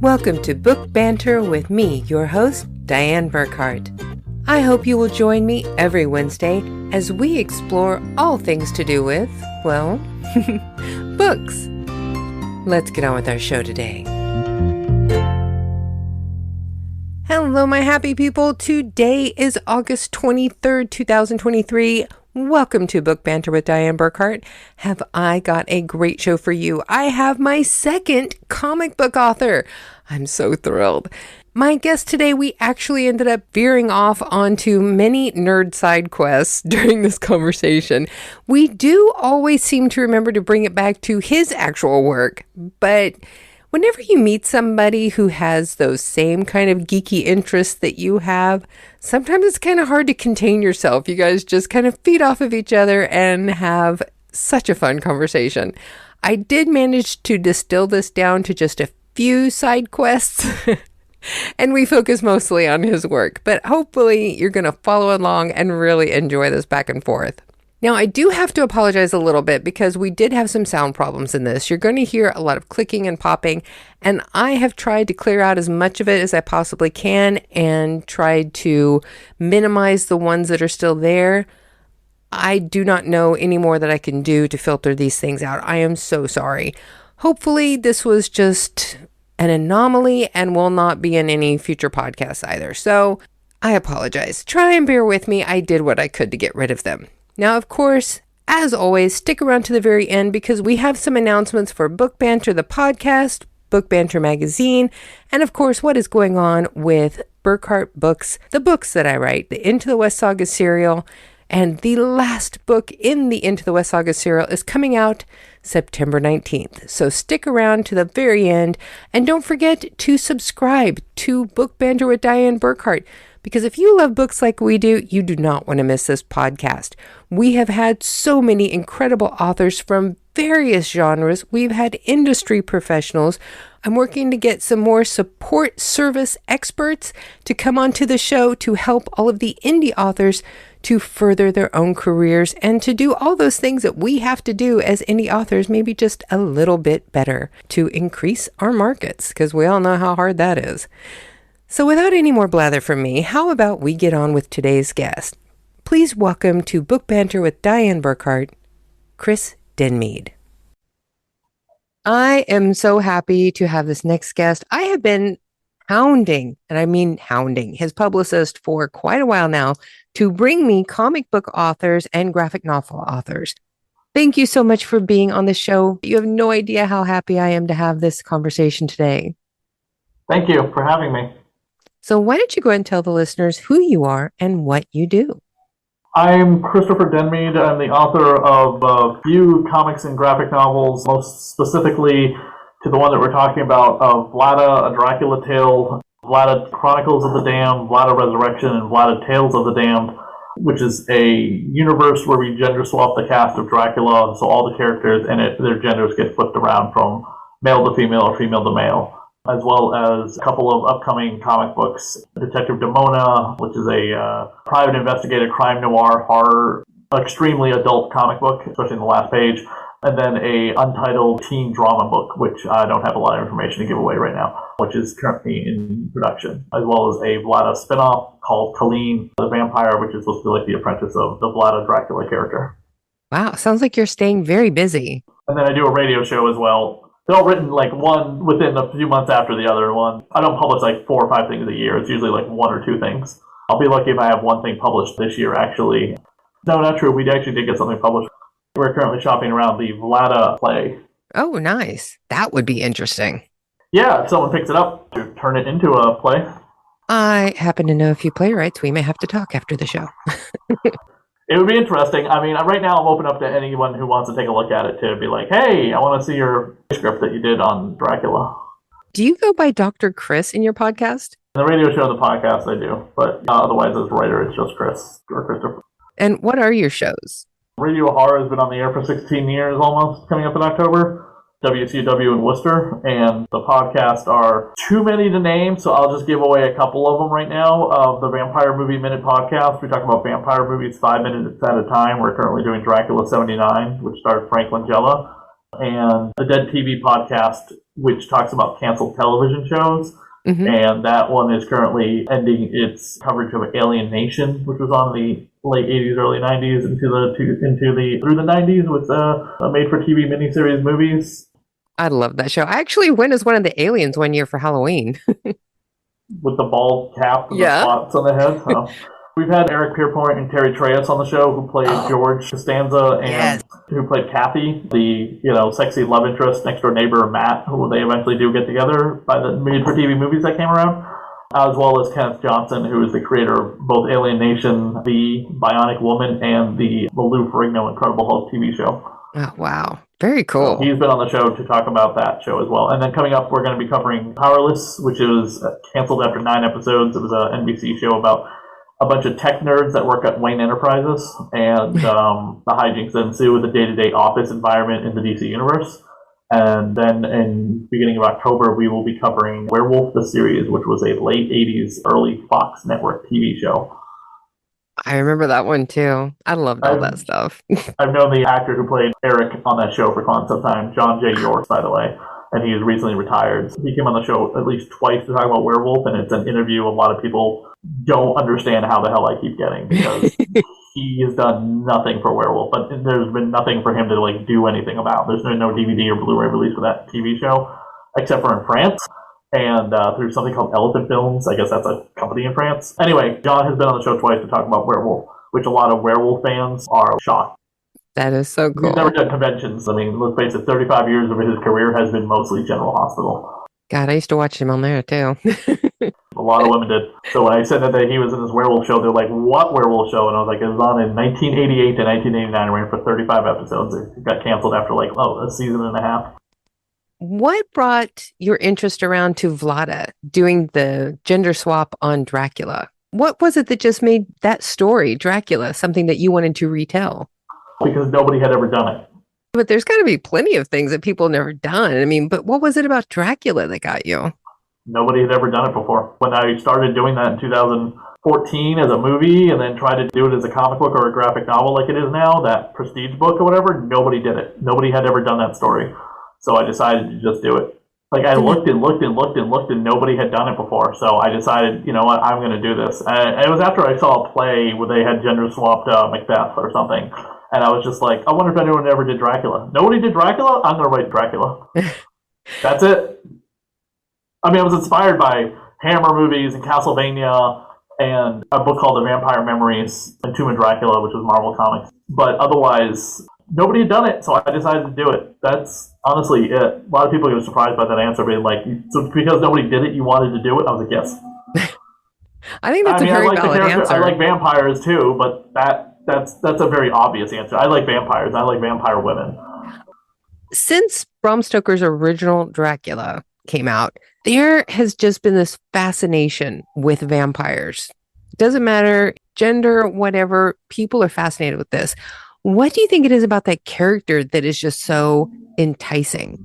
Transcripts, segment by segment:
Welcome to Book Banter with me, your host, Dianne Burkhart. I hope you will join me every Wednesday as we explore all things to do with, well, books. Let's get on with our show today. Hello, my happy people. Today is August 23rd, 2023. Welcome to Book Banter with Dianne Burkhart. Have I got a great show for you? I have my second comic book author. I'm so thrilled. My guest today, we actually ended up veering off onto many nerd side quests during this conversation. We do always seem to remember to bring it back to his actual work, but whenever you meet somebody who has those same kind of geeky interests that you have, sometimes it's kind of hard to contain yourself. You guys just kind of feed off of each other and have such a fun conversation. I did manage to distill this down to just a few side quests. And we focus mostly on his work, but hopefully you're going to follow along and really enjoy this back and forth. Now, I do have to apologize a little bit because we did have some sound problems in this. You're going to hear a lot of clicking and popping, and I have tried to clear out as much of it as I possibly can and tried to minimize the ones that are still there. I do not know any more that I can do to filter these things out. I am so sorry. Hopefully this was just an anomaly and will not be in any future podcasts either. So I apologize. Try and bear with me. I did what I could to get rid of them. Now, of course, as always, stick around to the very end because we have some announcements for Book Banter, the podcast, Book Banter magazine, and of course, what is going on with Burkhart Books, the books that I write, the Into the West Saga serial. And the last book in the Into the West Saga serial is coming out September 19th. So stick around to the very end. And don't forget to subscribe to Book Banter with Dianne Burkhart. Because if you love books like we do, you do not want to miss this podcast. We have had so many incredible authors from various genres. We've had industry professionals. I'm working to get some more support service experts to come onto the show to help all of the indie authors to further their own careers and to do all those things that we have to do as indie authors, maybe just a little bit better to increase our markets, because we all know how hard that is. So without any more blather from me, how about we get on with today's guest? Please welcome to Book Banter with Dianne Burkhart, Chris Denmead. I am so happy to have this next guest. I have been hounding, and I mean hounding, his publicist for quite a while now to bring me comic book authors and graphic novel authors. Thank you so much for being on the show. You have no idea how happy I am to have this conversation today. Thank you for having me. So why don't you go ahead and tell the listeners who you are and what you do? I'm Christopher Denmead. I'm the author of a few comics and graphic novels, most specifically to the one that we're talking about, of Vlada, a Dracula Tale, Vlada Chronicles of the Damned, Vlada Resurrection, and Vlada Tales of the Damned, which is a universe where we gender swap the cast of Dracula, so all the characters in it, their genders get flipped around from male to female or female to male, as well as a couple of upcoming comic books, Detective Demona, which is a private investigative crime noir horror, extremely adult comic book, especially in the last page, and then a untitled teen drama book, which I don't have a lot of information to give away right now, which is currently in production, as well as a Vlada spinoff called Colleen the Vampire, which is supposed to be like the apprentice of the Vlada Dracula character. Wow, sounds like you're staying very busy. And then I do a radio show as well. They're all written like one within a few months after the other one. I don't publish like 4 or 5 things a year. It's usually like 1 or 2 things. I'll be lucky if I have one thing published this year, actually. No, not true. We actually did get something published. We're currently shopping around the Vlada play. Oh, nice. That would be interesting. Yeah, if someone picks it up to turn it into a play. I happen to know a few playwrights. We may have to talk after the show. It would be interesting. I mean, right now I'm open up to anyone who wants to take a look at it to be like, hey, I want to see your script that you did on Dracula. Do you go by Dr. Chris in your podcast? The radio show and the podcast I do, but otherwise as a writer it's just Chris or Christopher. And what are your shows? Radio Horror has been on the air for 16 years almost, coming up in October. WCW in Worcester, and the podcasts are too many to name, so I'll just give away a couple of them right now. The Vampire Movie Minute podcast, we talk about vampire movies 5 minutes at a time. We're currently doing Dracula 79, which stars Frank Langella. and the Dead TV podcast, which talks about canceled television shows. Mm-hmm. And that one is currently ending its coverage of Alien Nation, which was on the late 80s, early 90s through the 90s with a made-for-TV miniseries movies. I love that show. I actually went as one of the aliens one year for Halloween. With the bald cap and Yeah. the spots on the head. So. We've had Eric Pierpoint and Terry Treyas on the show, who played George Costanza and who played Kathy, the sexy love interest, next door neighbor Matt, who they eventually do get together by the made-for-TV movies that came around, as well as Kenneth Johnson, who is the creator of both Alien Nation, The Bionic Woman, and the Lou Ferrigno Incredible Hulk TV show. Oh, wow. Very cool. So he's been on the show to talk about that show as well. And then coming up, we're going to be covering Powerless, which was canceled after 9 episodes. It was an NBC show about a bunch of tech nerds that work at Wayne Enterprises, and the hijinks that ensue with the day-to-day office environment in the DC universe. And then in beginning of October, we will be covering Werewolf the series, which was a late 80s, early Fox network TV show. I remember that one too. I loved all that stuff. I've known the actor who played Eric on that show for quite some time, John J. York, by the way, and he is recently retired. He came on the show at least twice to talk about Werewolf, and it's an interview a lot of people don't understand how the hell I keep getting, because he has done nothing for Werewolf, but there's been nothing for him to do anything about. There's been no DVD or Blu-ray release for that TV show, except for in France. And through something called Elephant Films. I guess that's a company in France. Anyway, John has been on the show twice to talk about Werewolf, which a lot of Werewolf fans are shocked. That is so cool. He's never done conventions. I mean, let's face it, 35 years of his career has been mostly General Hospital. God, I used to watch him on there too. A lot of women did. So when I said that he was in this werewolf show, they're like, what werewolf show? And I was like, it was on in 1988 to 1989. It ran for 35 episodes. It got canceled after a season and a half. What brought your interest around to Vlada doing the gender swap on Dracula? What was it that just made that story, Dracula, something that you wanted to retell? Because nobody had ever done it. But there's got to be plenty of things that people have never done. I mean, but what was it about Dracula that got you? Nobody had ever done it before. When I started doing that in 2014 as a movie, and then tried to do it as a comic book or a graphic novel like it is now, that prestige book or whatever, nobody did it. Nobody had ever done that story. So I decided to just do it. I looked and looked and looked and looked, and nobody had done it before. So I decided, you know what, I'm going to do this. And it was after I saw a play where they had gender swapped Macbeth or something. And I was just like, I wonder if anyone ever did Dracula. Nobody did Dracula? I'm going to write Dracula. That's it. I mean, I was inspired by Hammer movies and Castlevania and a book called The Vampire Memories and Tomb of Dracula, which was Marvel Comics. But otherwise, nobody had done it, so I decided to do it. That's honestly it. A lot of people get surprised by that answer, being like, so because nobody did it, you wanted to do it? I was like, yes. I think that's a very valid answer. I like vampires too, but that's a very obvious answer. I like vampires. I like vampire women. Since Bram Stoker's original Dracula came out, there has just been this fascination with vampires. Doesn't matter, gender, whatever, people are fascinated with this. What do you think it is about that character that is just so enticing?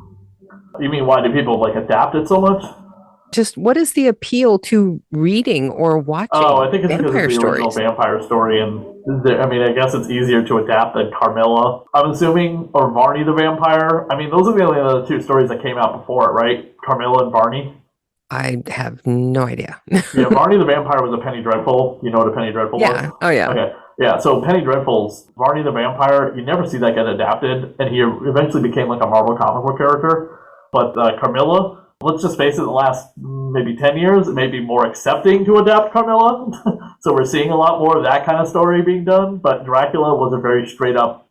You mean why do people adapt it so much? Just what is the appeal to reading or watching? Oh, I think it's because it's the original vampire story, and I guess it's easier to adapt than Carmilla, I'm assuming, or Varney the vampire. I mean, those are the only other two stories that came out before it, right? Carmilla and Varney. I have no idea. Yeah, Varney the vampire was a Penny Dreadful. You know what a Penny Dreadful was? Oh yeah. Okay. Yeah, so Penny Dreadful's Varney the vampire, you never see that get adapted, and he eventually became a Marvel comic book character. But Carmilla, let's just face it, in the last maybe 10 years, it may be more accepting to adapt Carmilla. So we're seeing a lot more of that kind of story being done. But Dracula was a very straight up,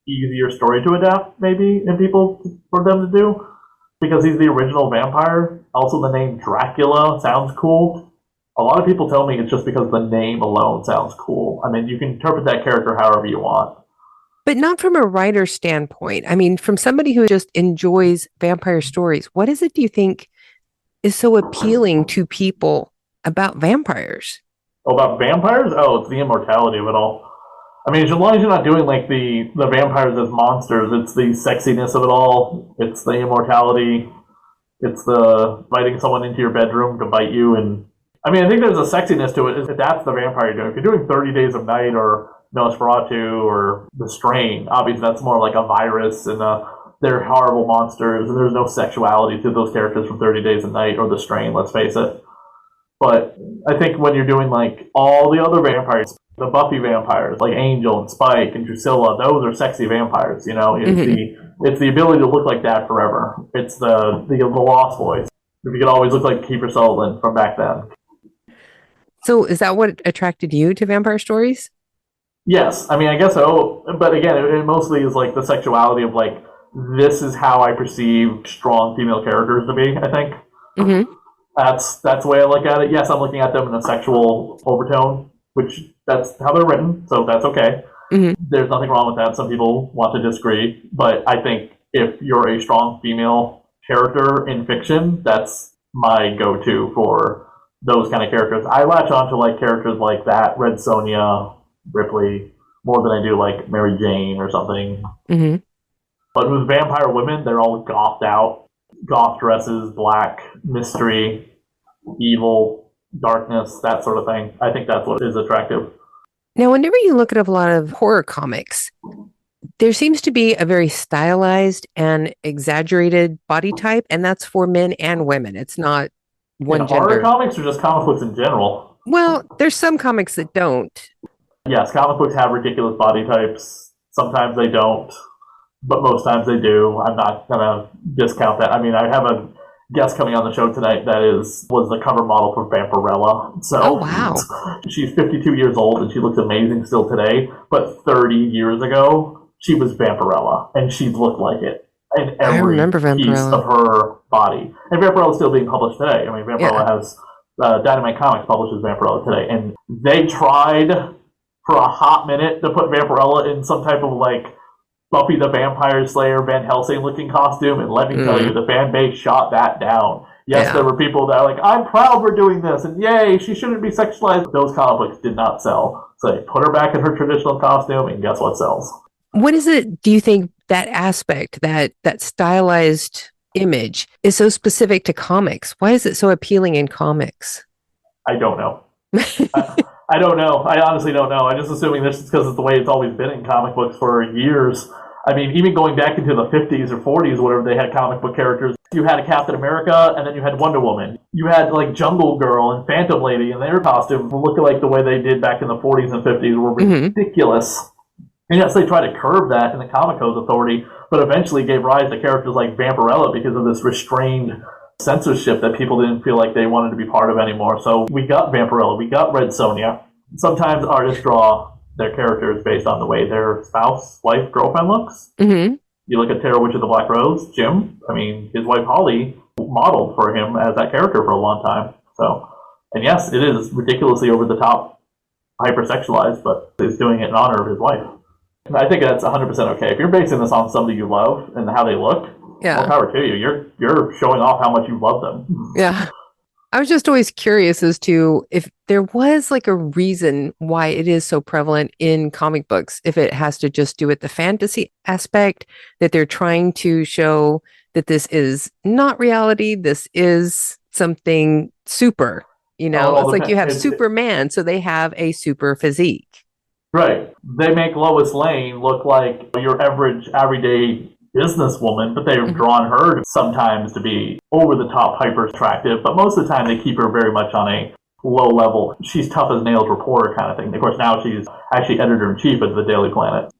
easier story to adapt, maybe, for them to do. Because he's the original vampire. Also, the name Dracula sounds cool. A lot of people tell me it's just because the name alone sounds cool. I mean, you can interpret that character however you want. But not from a writer's standpoint. I mean, from somebody who just enjoys vampire stories, what is it do you think is so appealing to people about vampires? Oh, about vampires? Oh, it's the immortality of it all. I mean, as long as you're not doing the vampires as monsters, it's the sexiness of it all. It's the immortality. It's the inviting someone into your bedroom to bite you. And I mean, I think there's a sexiness to it. If that's the vampire you're doing. If you're doing 30 Days of Night or Nosferatu or The Strain, obviously that's more like a virus and a they're horrible monsters, and there's no sexuality to those characters from 30 Days a Night or The Strain, let's face it. But I think when you're doing like all the other vampires, the Buffy vampires, like Angel and Spike and Drusilla, those are sexy vampires, you know? It's the ability to look like that forever. It's the Lost Boys. If you could always look like Kiefer Sutherland from back then. So is that what attracted you to vampire stories? Yes, I mean, I guess so. But again, it mostly is like the sexuality of like, this is how I perceive strong female characters to be, I think. Mm-hmm. That's the way I look at it. Yes, I'm looking at them in a sexual overtone, which that's how they're written, so that's okay. Mm-hmm. There's nothing wrong with that. Some people want to disagree, but I think if you're a strong female character in fiction, that's my go-to for those kind of characters. I latch on to like characters like that, Red Sonja, Ripley, more than I do like Mary Jane or something. Mm-hmm. But with vampire women, they're all gothed out. Goth dresses, black, mystery, evil, darkness, that sort of thing. I think that's what is attractive. Now, whenever you look at a lot of horror comics, there seems to be a very stylized and exaggerated body type, and that's for men and women. It's not one gender. Horror comics or just comic books in general? Well, there's some comics that don't. Yes, comic books have ridiculous body types. Sometimes they don't, but most times they do. I'm not going to discount that. I mean, I have a guest coming on the show tonight that was the cover model for Vampirella. So, oh, wow. She's 52 years old and she looks amazing still today, but 30 years ago, she was Vampirella, and she looked like it in every piece of her body. And Vampirella is still being published today. I mean, Vampirella has Dynamite Comics publishes Vampirella today, and they tried for a hot minute to put Vampirella in some type of like Buffy the Vampire Slayer, Van Helsing looking costume, and let me tell you, the fan base shot that down. Yes, there were people that are like, I'm proud we're doing this, and yay, she shouldn't be sexualized. Those comic books did not sell. So they put her back in her traditional costume, and guess what sells? What is it, do you think, that aspect, that stylized image is so specific to comics? Why is it so appealing in comics? I don't know. I don't know. I honestly don't know. I'm just assuming this is because it's the way it's always been in comic books for years. I mean, even going back into the 50s or 40s, whatever, they had comic book characters. You had a Captain America, and then you had Wonder Woman. You had, like, Jungle Girl and Phantom Lady, and their costumes looking like the way they did back in the 40s and 50s were ridiculous. And yes, they tried to curb that in the Comic Codes Authority, but eventually gave rise to characters like Vampirella because of this restrained censorship that people didn't feel like they wanted to be part of anymore. So we got Vampirella, we got Red Sonja. Sometimes artists draw their characters based on the way their spouse, wife, girlfriend looks. Mm-hmm. You look at Terror Witch of the Black Rose, Jim, I mean, his wife Holly modeled for him as that character for a long time. So, and yes, it is ridiculously over the top, hypersexualized, but he's doing it in honor of his wife. And I think that's 100% okay. If you're basing this on somebody you love and how they look, more power to you. You're showing off how much you love them. Yeah. I was just always curious as to if there was like a reason why it is so prevalent in comic books, if it has to just do with the fantasy aspect, that they're trying to show that this is not reality, this is something super, you know, it's like you have Superman, so they have a super physique. Right. They make Lois Lane look like your average, everyday businesswoman, but they've drawn her sometimes to be over-the-top hyper-attractive, but most of the time they keep her very much on a low level. She's tough as nails reporter kind of thing. Of course, now she's actually editor-in-chief of the Daily Planet.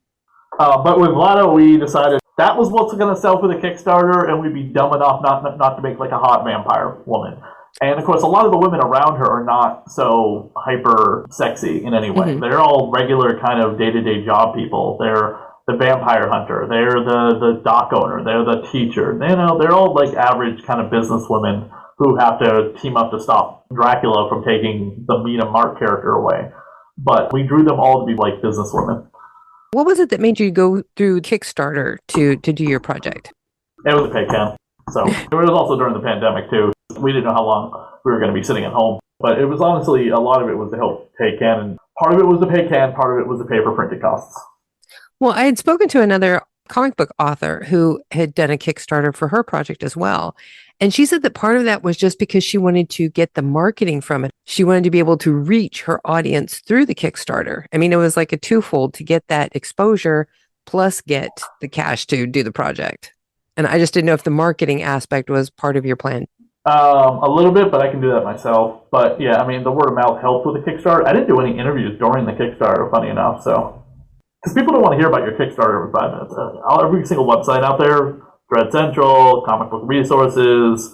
But with Vlada, we decided that was what's going to sell for the Kickstarter, and we'd be dumb enough not to make like a hot vampire woman. And of course, a lot of the women around her are not so hyper sexy in any way. They're all regular kind of day-to-day job people. They're the vampire hunter. They're the dock owner. They're the teacher. You know, they're all like average kind of business women who have to team up to stop Dracula from taking the Mina Mark character away. But we drew them all to be like business women. What was it that made you go through Kickstarter to do your project? It was a pay can. So it was also during the pandemic too. We didn't know how long we were going to be sitting at home. But it was honestly, a lot of it was to help pay can. And part of it was the pay can, part of it was the pay for printed costs. Well, I had spoken to another comic book author who had done a Kickstarter for her project as well. And she said that part of that was just because she wanted to get the marketing from it. She wanted to be able to reach her audience through the Kickstarter. I mean, it was like a twofold to get that exposure plus get the cash to do the project. And I just didn't know if the marketing aspect was part of your plan. A little bit, but I can do that myself. But yeah, I mean, the word of mouth helped with the Kickstarter. I didn't do any interviews during the Kickstarter, funny enough. So, because people don't want to hear about your Kickstarter every 5 minutes. Every single website out there, Dread Central, Comic Book Resources,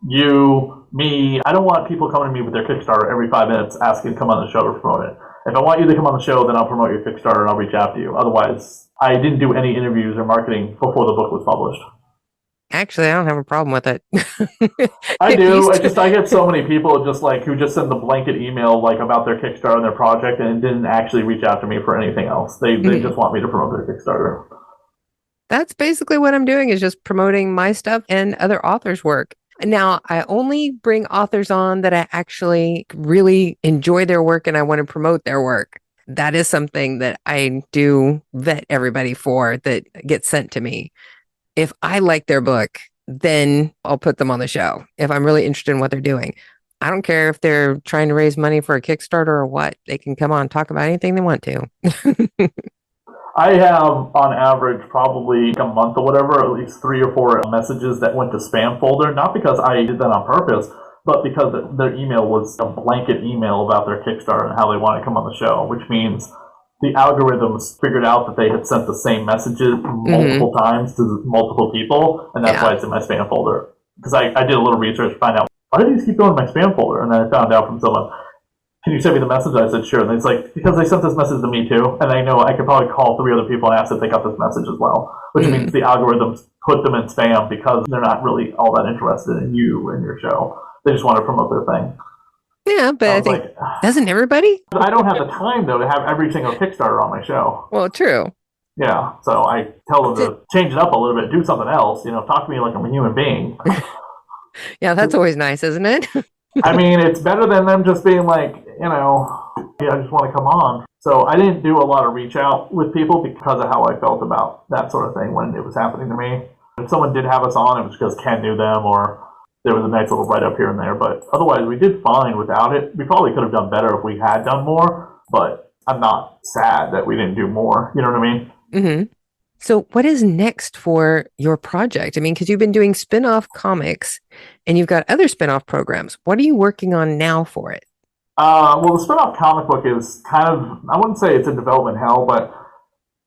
you, me. I don't want people coming to me with their Kickstarter every 5 minutes asking to come on the show to promote it. If I want you to come on the show, then I'll promote your Kickstarter and I'll reach out to you. Otherwise, I didn't do any interviews or marketing before the book was published. Actually, I don't have a problem with it. I do. I get so many people who just send the blanket email about their Kickstarter and their project and didn't actually reach out to me for anything else. They just want me to promote their Kickstarter. That's basically what I'm doing, is just promoting my stuff and other authors' work. Now, I only bring authors on that I actually really enjoy their work and I want to promote their work. That is something that I do vet everybody for that gets sent to me. If I like their book, then I'll put them on the show if I'm really interested in what they're doing. I don't care if they're trying to raise money for a Kickstarter or what. They can come on and talk about anything they want to. I have, on average, probably a month or whatever, at least 3 or 4 messages that went to spam folder, not because I did that on purpose, but because their email was a blanket email about their Kickstarter and how they want to come on the show, which means the algorithms figured out that they had sent the same messages multiple times to multiple people, and that's why it's in my spam folder. Because I did a little research to find out, why do these keep going in my spam folder? And then I found out from someone, can you send me the message? I said, sure. And it's like, because they sent this message to me too, and I know I could probably call 3 other people and ask if they got this message as well, which means the algorithms put them in spam because they're not really all that interested in you and your show. They just want to promote their thing. Yeah, but I think, doesn't everybody? I don't have the time, though, to have every single Kickstarter on my show. Well, true. Yeah, so I tell them to change it up a little bit, do something else, talk to me like I'm a human being. Yeah, that's always nice, isn't it? I mean, it's better than them just being like, I just want to come on. So I didn't do a lot of reach out with people because of how I felt about that sort of thing when it was happening to me. If someone did have us on, it was because Ken knew them or there was a nice little write-up here and there. But otherwise, we did fine without it. We probably could have done better if we had done more, but I'm not sad that we didn't do more. You know what I mean? Mm-hmm. So what is next for your project? I mean, because you've been doing spin-off comics and you've got other spin-off programs. What are you working on now for it? Well, the spin-off comic book is kind of, I wouldn't say it's in development hell, but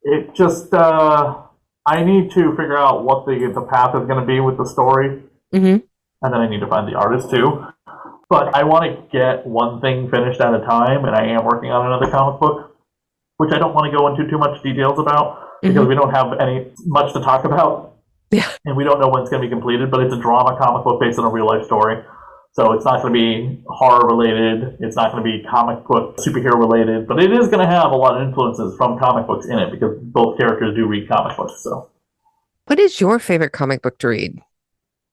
it just, I need to figure out what the path is going to be with the story. Mm-hmm. And then I need to find the artist too. But I want to get one thing finished at a time, and I am working on another comic book, which I don't want to go into too much details about because we don't have much to talk about. Yeah. And we don't know when it's going to be completed, but it's a drama comic book based on a real life story. So it's not going to be horror related. It's not going to be comic book superhero related, but it is going to have a lot of influences from comic books in it because both characters do read comic books. So, what is your favorite comic book to read?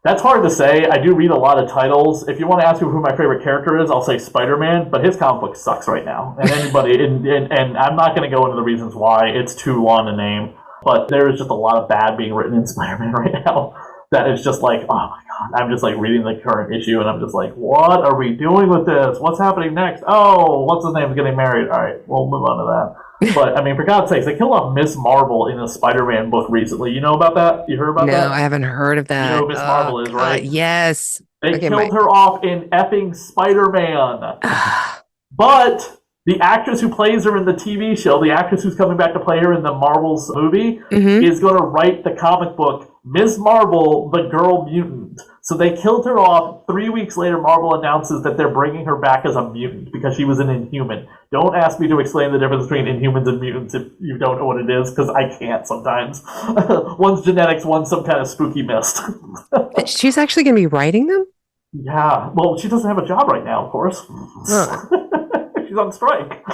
That's hard to say. I do read a lot of titles. If you want to ask me who my favorite character is, I'll say Spider-Man, but his comic book sucks right now. And anybody, and I'm not going to go into the reasons why. It's too long to name. But there is just a lot of bad being written in Spider-Man right now. That is just like, oh my god. I'm just like reading the current issue, and I'm just like, what are we doing with this? What's happening next? Oh, what's his name is getting married. All right, we'll move on to that. But, I mean, for God's sakes, they killed off Miss Marvel in a Spider-Man book recently. You know about that? You heard about that? No, I haven't heard of that. You know who Miss Marvel is, right? Yes. They killed her off in effing Spider-Man. But the actress who plays her in the TV show, the actress who's coming back to play her in the Marvel's movie, is going to write the comic book Ms. Marvel, the Girl Mutant. So they killed her off. 3 weeks later, Marvel announces that they're bringing her back as a mutant because she was an Inhuman. Don't ask me to explain the difference between Inhumans and mutants if you don't know what it is, because I can't sometimes. One's genetics, one's some kind of spooky mist. She's actually going to be writing them? Yeah. Well, she doesn't have a job right now, of course. She's on strike.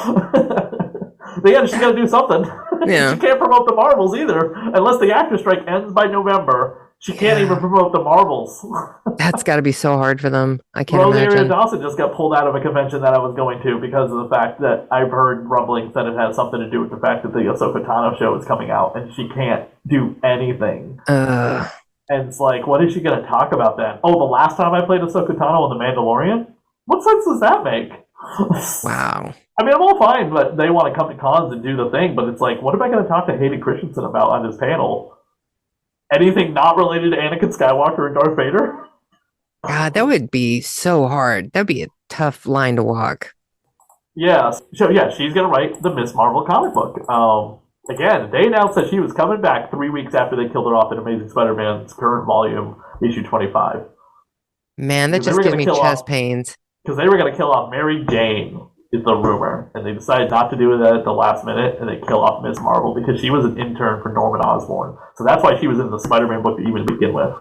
She's got to do something. Yeah. She can't promote the Marvels either. Unless the actor strike ends by November, she can't even promote the Marvels. That's got to be so hard for them. I can't Rosario imagine. Dawson just got pulled out of a convention that I was going to because of the fact that I've heard rumblings that it has something to do with the fact that the Ahsoka Tano show is coming out, and she can't do anything. And it's like, what is she going to talk about then? Oh, the last time I played Ahsoka Tano in The Mandalorian? What sense does that make? Wow. I mean, I'm all fine, but they want to come to cons and do the thing, but it's like, what am I going to talk to Hayden Christensen about on this panel? Anything not related to Anakin Skywalker and Darth Vader? God, that would be so hard. That'd be a tough line to walk. Yeah, so yeah, she's gonna write the Miss Marvel comic book. Again, they announced that she was coming back 3 weeks after they killed her off in Amazing Spider-Man's current volume, issue 25. Man, that Because they just were gives gonna me kill chest off pains. because they were gonna kill off Mary Jane is the rumor, and they decided not to do that at the last minute, and they kill off Miss Marvel because she was an intern for Norman Osborn. So that's why she was in the Spider-Man book to even begin with.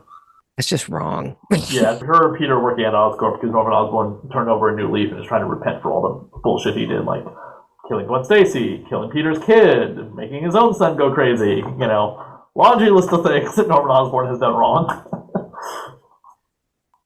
It's just wrong. Yeah, her and Peter are working at Oscorp because Norman Osborn turned over a new leaf and is trying to repent for all the bullshit he did, like killing Gwen Stacy, killing Peter's kid, making his own son go crazy, laundry list of things that Norman Osborn has done wrong.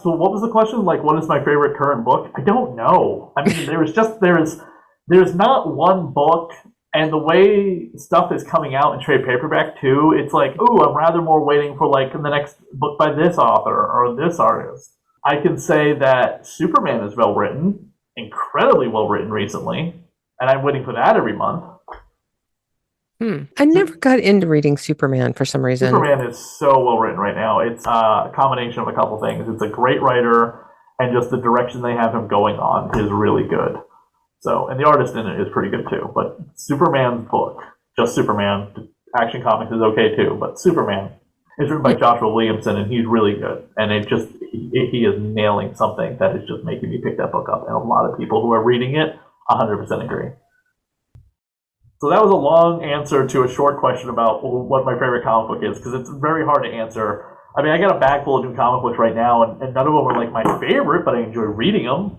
So what was the question? Like, what is my favorite current book? I don't know. I mean, there's not one book, and the way stuff is coming out in trade paperback too, it's like, ooh, I'm rather more waiting for like the next book by this author or this artist. I can say that Superman is well written, incredibly well written recently, and I'm waiting for that every month. I never got into reading Superman for some reason. Superman is so well written right now. It's a combination of a couple things. It's a great writer, and just the direction they have him going on is really good. So, and the artist in it is pretty good too. But Superman's book, just Superman, Action Comics is okay too, but Superman is written by Joshua Williamson, and he's really good. And he is nailing something that is just making me pick that book up. And a lot of people who are reading it 100% agree. So that was a long answer to a short question about what my favorite comic book is, because it's very hard to answer. I mean, I got a bag full of new comic books right now, and none of them are like my favorite, but I enjoy reading them.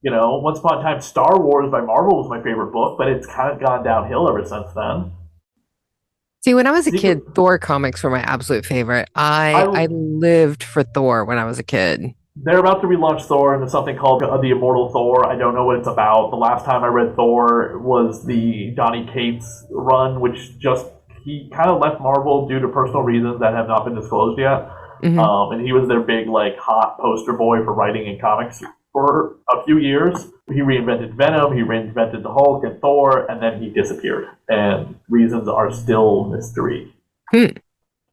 Once upon a time, Star Wars by Marvel was my favorite book, but it's kind of gone downhill ever since then. See, when I was a kid, Thor comics were my absolute favorite. I lived for Thor when I was a kid. They're about to relaunch Thor into something called The Immortal Thor. I don't know what it's about. The last time I read Thor was the Donny Cates run, which he kind of left Marvel due to personal reasons that have not been disclosed yet. Mm-hmm. And he was their big, hot poster boy for writing in comics for a few years. He reinvented Venom, he reinvented the Hulk and Thor, and then he disappeared. And reasons are still mystery.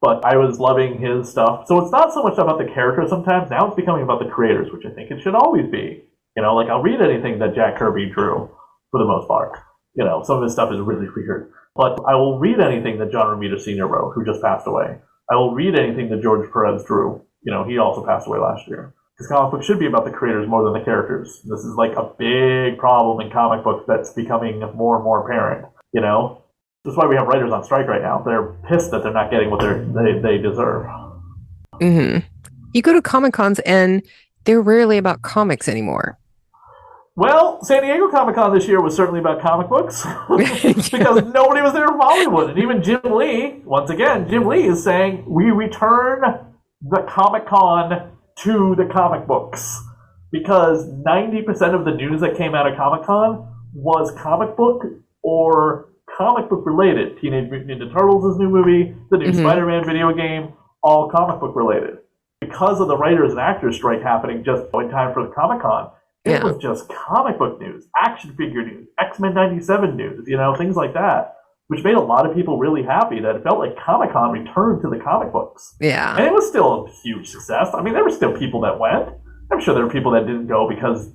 But I was loving his stuff. So it's not so much about the characters sometimes. Now it's becoming about the creators, which I think it should always be. I'll read anything that Jack Kirby drew, for the most part. Some of his stuff is really weird. But I will read anything that John Romita Sr. wrote, who just passed away. I will read anything that George Perez drew. He also passed away last year. Because comic books should be about the creators more than the characters. This is like a big problem in comic books that's becoming more and more apparent. That's why we have writers on strike right now. They're pissed that they're not getting what they deserve. Mm-hmm. You go to Comic Cons and they're rarely about comics anymore. Well, San Diego Comic Con this year was certainly about comic books because nobody was there from Hollywood. And even Jim Lee, once again, Jim Lee is saying, we return the Comic Con to the comic books because 90% of the news that came out of Comic Con was comic book or comic book related. Teenage Mutant Ninja Turtles' new movie, the new Spider-Man video game, all comic book related. Because of the writers and actors strike happening just in time for the Comic Con, it was just comic book news, action figure news, X-Men 97 news, things like that, which made a lot of people really happy that it felt like Comic Con returned to the comic books. Yeah. And it was still a huge success. I mean, there were still people that went. I'm sure there were people that didn't go because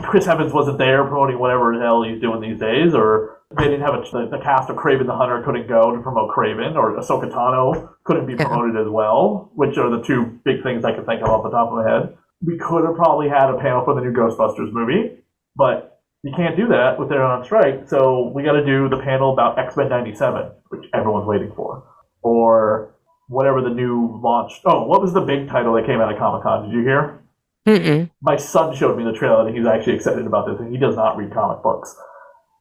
Chris Evans wasn't there promoting whatever the hell he's doing these days, or they didn't have the cast of Kraven the Hunter couldn't go to promote Kraven, or Ahsoka Tano couldn't be promoted as well, which are the two big things I can think of off the top of my head. We could have probably had a panel for the new Ghostbusters movie, but you can't do that with they're on strike, so we got to do the panel about X-Men 97, which everyone's waiting for, or whatever the new launch. Oh, what was the big title that came out of Comic-Con? Did you hear? Mm-mm. My son showed me the trailer, and he's actually excited about this, and he does not read comic books.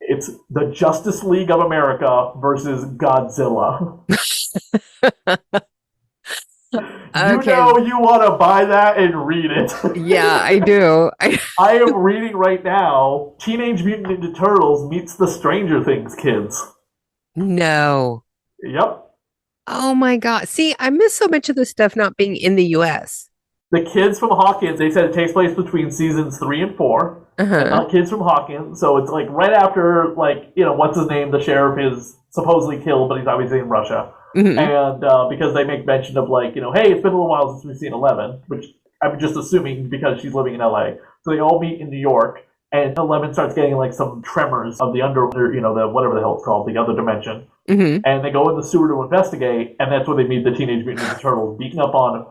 It's the Justice League of America versus Godzilla. You want to buy that and read it. Yeah, I do. I am reading right now, Teenage Mutant Ninja Turtles meets the Stranger Things kids. No. Yep. Oh my God. See, I miss so much of this stuff not being in the U.S. The kids from Hawkins, they said it takes place between seasons 3 and 4. Not kids from Hawkins, so it's like right after, what's his name, the sheriff is supposedly killed, but he's obviously in Russia. Hmm. And because they make mention of like, hey, it's been a little while since we've seen Eleven, which I'm just assuming because she's living in LA. So they all meet in New York, and Eleven starts getting like some tremors of the the whatever the hell it's called, the other dimension. Hmm. And they go in the sewer to investigate, and that's where they meet the Teenage Mutant Ninja Turtles beating up on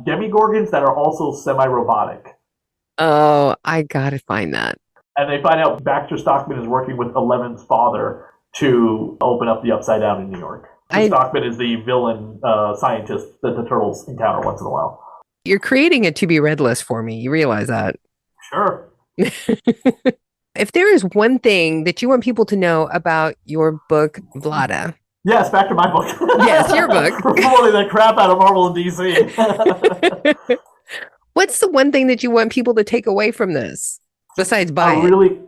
demigorgons that are also semi-robotic. Oh, I gotta find that. And they find out Baxter Stockman is working with Eleven's father to open up the Upside Down in New York. I Stockman is the villain scientist that the turtles encounter once in a while. You're creating a to be read list for me. You realize that. Sure. If there is one thing that you want people to know about your book, Vlada. Yes, back to my book. Yes, your book. We're pulling the crap out of Marvel and DC. What's the one thing that you want people to take away from this? Besides buy it.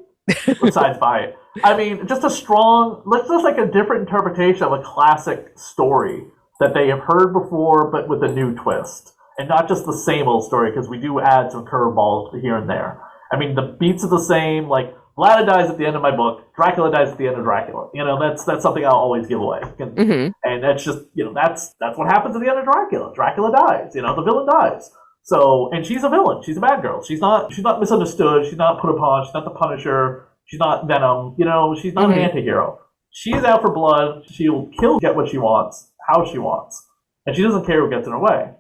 Besides buy it. I mean, just like a different interpretation of a classic story that they have heard before, but with a new twist. And not just the same old story, because we do add some curveballs here and there. I mean, the beats are the same. Like, Vlada dies at the end of my book. Dracula dies at the end of Dracula. That's something I'll always give away. And that's just, that's what happens at the end of Dracula. Dracula dies. The villain dies. So, and she's a villain. She's a bad girl. She's not misunderstood. She's not put upon. She's not the Punisher. She's not Venom. She's not an anti-hero. She's out for blood. She'll get what she wants, how she wants. And she doesn't care who gets in her way.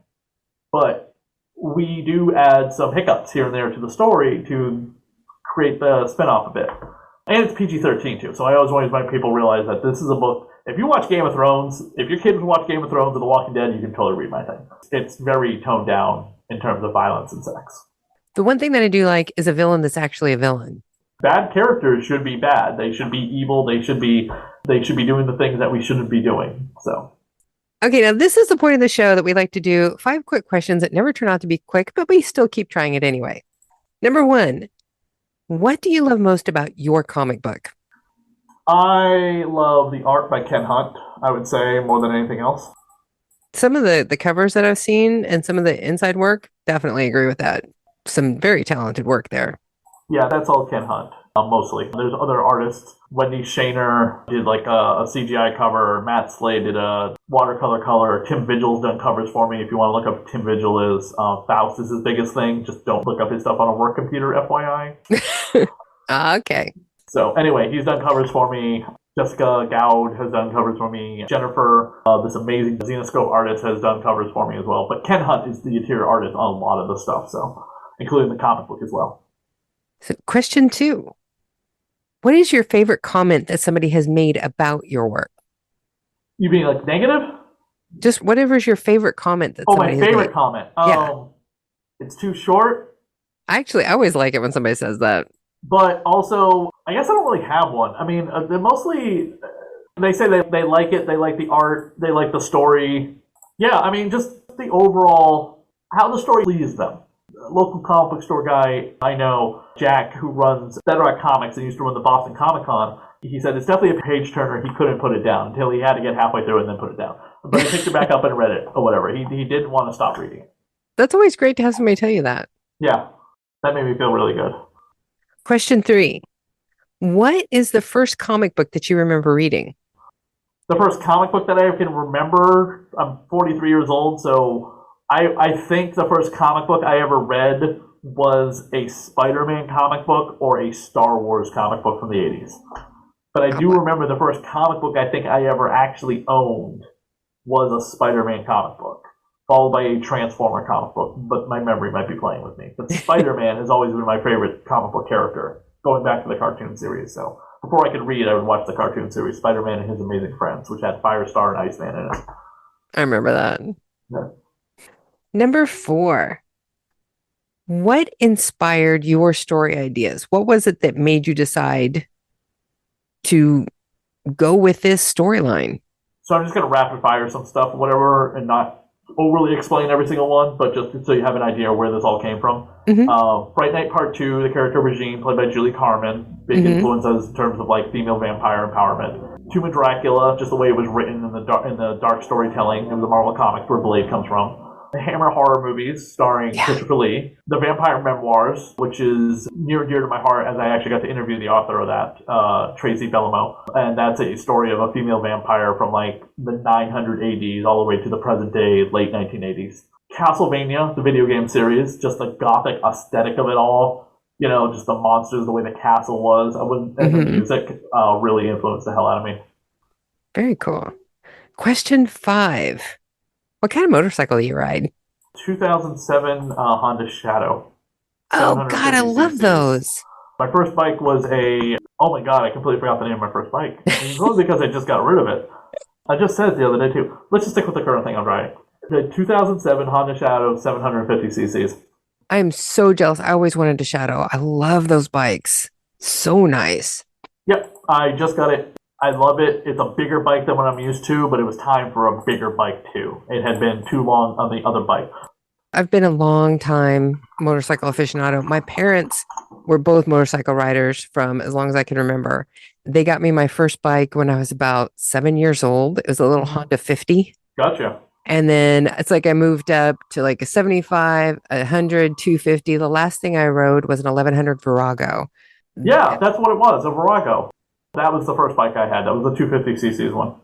But we do add some hiccups here and there to the story to create the spinoff a bit. And it's PG-13 too, so I always want to make people realize that this is a book. If you watch Game of Thrones, if your kids watch Game of Thrones or The Walking Dead, you can totally read my thing. It's very toned down in terms of violence and sex. The one thing that I do like is a villain that's actually a villain. Bad characters should be bad. They should be evil. They should be doing the things that we shouldn't be doing. So. Okay, now this is the point of the show that we like to do 5 quick questions that never turn out to be quick, but we still keep trying it anyway. Number 1, what do you love most about your comic book? I love the art by Ken Hunt, I would say, more than anything else. Some of the covers that I've seen and some of the inside work, definitely agree with that. Some very talented work there. Yeah, that's all Ken Hunt, mostly. There's other artists. Wendy Shaner did like a CGI cover. Matt Slade did a watercolor color. Tim Vigil's done covers for me. If you want to look up Tim Vigil is, Faust is his biggest thing. Just don't look up his stuff on a work computer, FYI. Okay. So anyway, he's done covers for me. Jessica Gowd has done covers for me. Jennifer, this amazing Xenoscope artist, has done covers for me as well. But Ken Hunt is the interior artist on a lot of the stuff, so including the comic book as well. So question 2. What is your favorite comment that somebody has made about your work? You mean like negative? Just whatever's your favorite comment that somebody has made. Oh, my favorite comment. Yeah. It's too short. Actually, I always like it when somebody says that. But also, I guess I don't really have one. I mean, they're mostly, they say they like it, they like the art, they like the story. Yeah, I mean, just the overall, how the story pleases them. Local comic book store guy I know, Jack, who runs Bedrock Comics and used to run the Boston Comic Con, he said it's definitely a page turner. He couldn't put it down until he had to get halfway through and then put it down. But he picked it back up and read it or whatever. He didn't want to stop reading it. That's always great to have somebody tell you that. Yeah, that made me feel really good. Question 3. What is the first comic book that you remember reading? The first comic book that I can remember, I'm 43 years old, so I think the first comic book I ever read was a Spider-Man comic book or a Star Wars comic book from the 80s. But I do remember the first comic book I think I ever actually owned was a Spider-Man comic book, followed by a Transformer comic book, but my memory might be playing with me. But Spider-Man has always been my favorite comic book character, going back to the cartoon series. So before I could read, I would watch the cartoon series, Spider-Man and His Amazing Friends, which had Firestar and Iceman in it. I remember that. Yeah. Number 4. What inspired your story ideas? What was it that made you decide to go with this storyline? So I'm just going to rapid fire some stuff, whatever, and not overly explain every single one, but just so you have an idea where this all came from. Mm-hmm. Fright Night Part 2, the character Regine, played by Julie Carmen, big influences in terms of like female vampire empowerment. Tomb of Dracula, just the way it was written in the dark storytelling of the Marvel Comics where Blade comes from. the Hammer horror movies starring Christopher Lee, the Vampire Memoirs, which is near and dear to my heart as I actually got to interview the author of that, Tracy Bellamo. And that's a story of a female vampire from like the 900 ADs all the way to the present day, late 1980s. Castlevania, the video game series, just the gothic aesthetic of it all. You know, just the monsters, the way the castle was. And the music really influenced the hell out of me. Very cool. Question 5. What kind of motorcycle do you ride? 2007 Honda Shadow. Oh, God, I love those. My first bike was oh my God, I completely forgot the name of my first bike. It's only because I just got rid of it. I just said it the other day, too. Let's just stick with the current thing I'm driving. The 2007 Honda Shadow 750 cc's. I'm so jealous. I always wanted a Shadow. I love those bikes. So nice. Yep, I just got it. I love it. It's a bigger bike than what I'm used to, but it was time for a bigger bike too. It had been too long on the other bike. I've been a long time motorcycle aficionado. My parents were both motorcycle riders from as long as I can remember. They got me my first bike when I was about 7 years old. It was a little Honda 50. Gotcha. And then it's like I moved up to like a 75, 100, 250. The last thing I rode was an 1100 Virago. Yeah, that's what it was, a Virago. That was the first bike I had. That was the 250cc's one.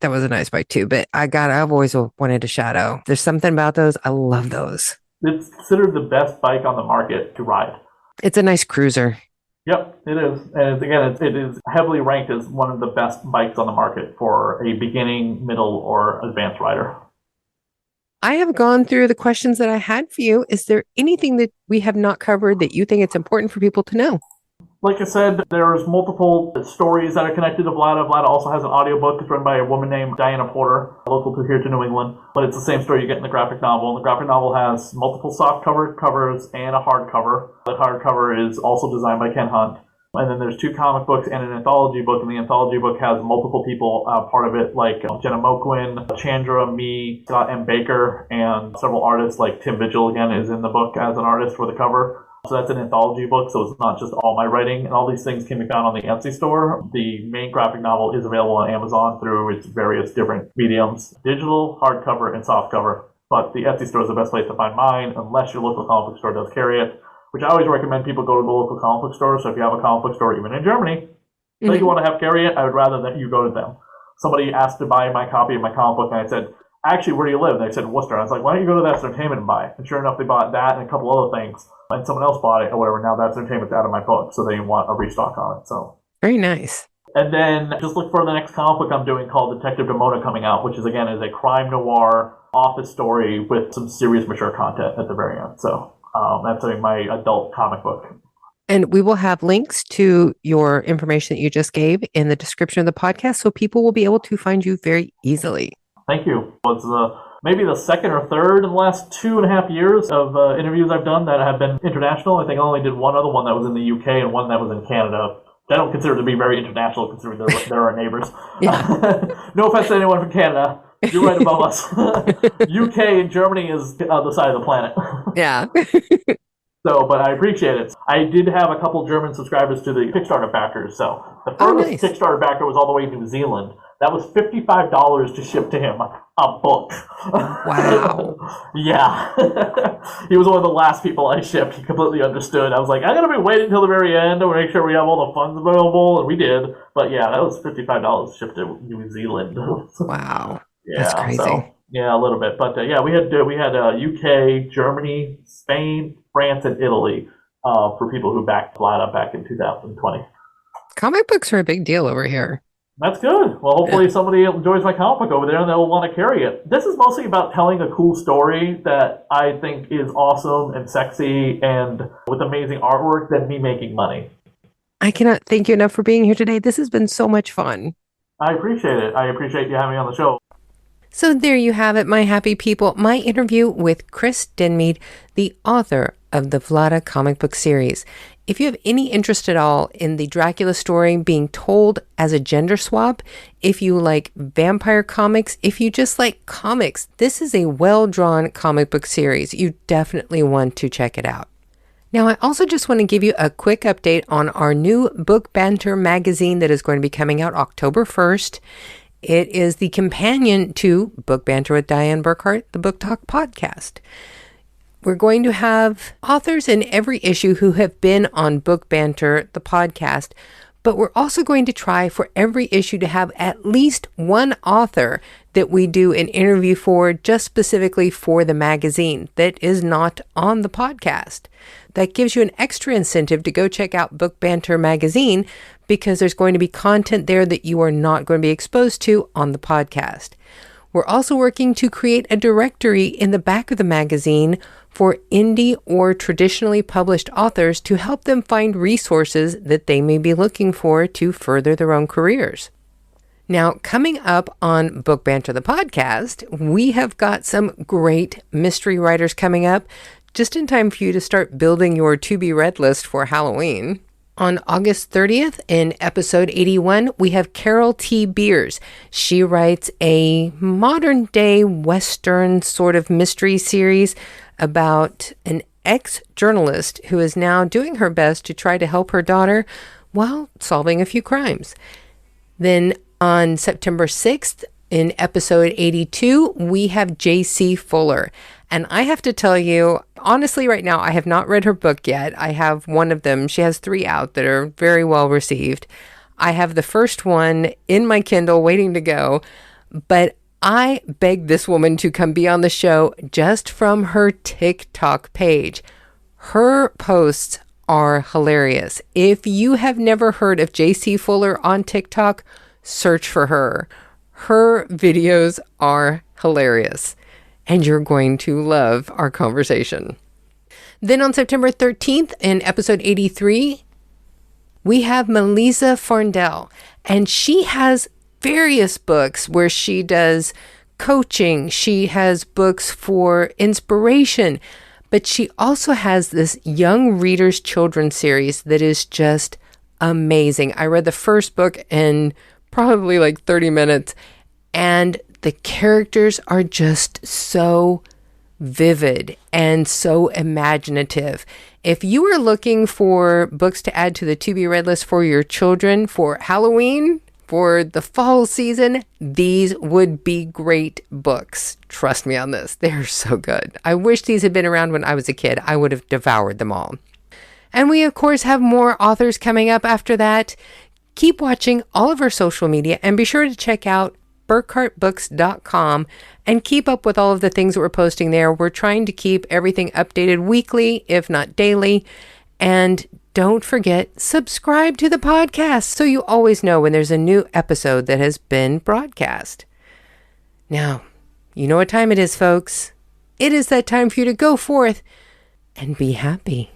That was a nice bike too, but I've always wanted a Shadow. There's something about those. I love those. It's considered the best bike on the market to ride. It's a nice cruiser. Yep, it is. And it is heavily ranked as one of the best bikes on the market for a beginning, middle, or advanced rider. I have gone through the questions that I had for you. Is there anything that we have not covered that you think it's important for people to know? Like I said, there's multiple stories that are connected to Vlada. Vlada also has an audiobook. It's written by a woman named Dianne Porter, local to here to New England. But it's the same story you get in the graphic novel. And the graphic novel has multiple soft covers and a hardcover. The hardcover is also designed by Ken Hunt. And then there's 2 comic books and an anthology book. And the anthology book has multiple people part of it, like Jenna Moquin, Chandra, me, Scott M. Baker, and several artists like Tim Vigil, again, is in the book as an artist for the cover. So that's an anthology book, so it's not just all my writing. And all these things can be found on the Etsy store. The main graphic novel is available on Amazon through its various different mediums, digital, hardcover, and softcover. But the Etsy store is the best place to find mine, unless your local comic book store does carry it, which I always recommend people go to the local comic book store. So if you have a comic book store, even in Germany, that you want to have carry it, I would rather that you go to them. Somebody asked to buy my copy of my comic book, and I said, actually, where do you live? And they said, Worcester. I was like, why don't you go to That's Entertainment and buy it? And sure enough, they bought that and a couple other things. And someone else bought it or whatever. Now That's Entertainment's out of my book, so they want a restock on it. So very nice. And then just look for the next comic book I'm doing called Detective Demona coming out, which is, again, is a crime noir office story with some serious mature content at the very end. So that's my adult comic book. And we will have links to your information that you just gave in the description of the podcast, so people will be able to find you very easily. Thank you. It's maybe the second or third in the last 2.5 years of interviews I've done that have been international. I think I only did one other one that was in the UK and one that was in Canada. I don't consider to be very international, considering they're our neighbors. No offense to anyone from Canada. You're right above us. UK and Germany is the other side of the planet. Yeah. So, but I appreciate it. I did have a couple German subscribers to the Kickstarter backers. So the first Kickstarter backer was all the way in New Zealand. That was $55 to ship to him a book. Wow. Yeah. He was one of the last people I shipped. He completely understood. I was like, I'm going to be waiting until the very end to make sure we have all the funds available. And we did. But yeah, that was $55 shipped to New Zealand. Wow. Yeah, that's crazy. So, yeah, a little bit. But yeah, we had UK, Germany, Spain, France, and Italy for people who backed Vlada back in 2020. Comic books are a big deal over here. That's good. Well, hopefully somebody enjoys my comic book over there and they'll want to carry it. This is mostly about telling a cool story that I think is awesome and sexy and with amazing artwork than me making money. I cannot thank you enough for being here today. This has been so much fun. I appreciate it. I appreciate you having me on the show. So there you have it, my happy people. My interview with Chris Denmead, the author of the Vlada comic book series. If you have any interest at all in the Dracula story being told as a gender swap, if you like vampire comics, if you just like comics, this is a well-drawn comic book series. You definitely want to check it out. Now, I also just want to give you a quick update on our new Book Banter magazine that is going to be coming out October 1st. It is the companion to Book Banter with Dianne Burkhart, the Book Talk podcast. We're going to have authors in every issue who have been on Book Banter, the podcast, but we're also going to try for every issue to have at least one author that we do an interview for just specifically for the magazine that is not on the podcast. That gives you an extra incentive to go check out Book Banter magazine because there's going to be content there that you are not going to be exposed to on the podcast. We're also working to create a directory in the back of the magazine for indie or traditionally published authors to help them find resources that they may be looking for to further their own careers. Now, coming up on Book Banter, the podcast, we have got some great mystery writers coming up just in time for you to start building your to-be-read list for Halloween. On August 30th, in episode 81, we have Carol T. Beers. She writes a modern-day Western sort of mystery series about an ex-journalist who is now doing her best to try to help her daughter while solving a few crimes. Then on September 6th, in episode 82, we have J.C. Fuller. And I have to tell you, honestly, right now, I have not read her book yet. I have one of them. She has 3 out that are very well received. I have the first one in my Kindle waiting to go, but I begged this woman to come be on the show just from her TikTok page. Her posts are hilarious. If you have never heard of J.C. Fuller on TikTok, search for her. Her videos are hilarious, and you're going to love our conversation. Then on September 13th, in episode 83, we have Melissa Farndell, and she has various books where she does coaching. She has books for inspiration, but she also has this young readers children's series that is just amazing. I read the first book in probably like 30 minutes, and the characters are just so vivid and so imaginative. If you are looking for books to add to the to-be-read list for your children for Halloween, for the fall season, these would be great books. Trust me on this. They're so good. I wish these had been around when I was a kid. I would have devoured them all. And we, of course, have more authors coming up after that. Keep watching all of our social media and be sure to check out burkhartbooks.com and keep up with all of the things that we're posting there. We're trying to keep everything updated weekly, if not daily. And don't forget, subscribe to the podcast so you always know when there's a new episode that has been broadcast. Now, you know what time it is, folks. It is that time for you to go forth and be happy.